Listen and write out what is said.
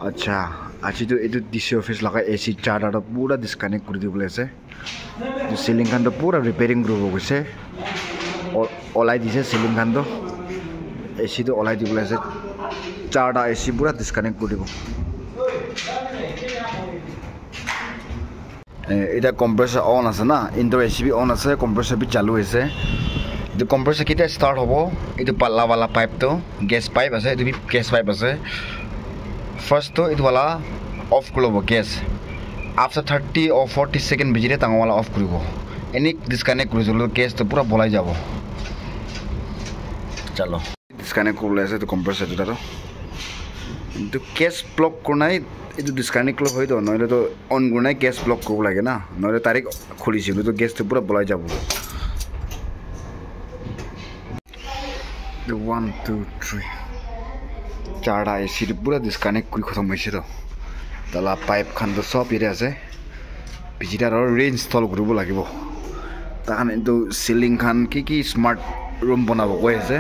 আচ্ছা আজি তো এটো ডিসি অফিস লাগা এসি চার্টার পুরা ডিসকানেক্ট করে দিবলে আছে সিলিং খান তো পুরা রিপেয়ারিং করব কইছে ওলাই দিছে সিলিং খান তো এসি তো ওলাই দিবলে আছে চার্টা এসি পুরা ডিসকানেক্ট করে দিব এটা কম্প্রেসর অন আছে না ইনডোর এসি বি অন আছে কম্প্রেসর বি চালু হইছে The compressor kita start hobo itu palla wala pipe to gas pipe ase itu gas pipe ase first to itu wala off kolobo gas after 30 or 40 second bijire tang wala off koribo any disconnect korijolo gas to pura bolai jabo chalo disconnect korle ase to compressor to taro itu gas plug kornai itu disconnect kolo hoy to noile to on kornai gas plug kobo lage na noile tarik kholisilo to gas to pura bolai jabo The 1 2 3 चारटा AC पूरा disconnect কৰি খতম হৈছে তো তালা pipe খান তো সব ইৰে আছে বিজিটাৰ ৰেইনষ্টল কৰিব লাগিব তাহান তো সিলিং খান কি স্মাৰ্ট ৰুম বনাব কৈ আছে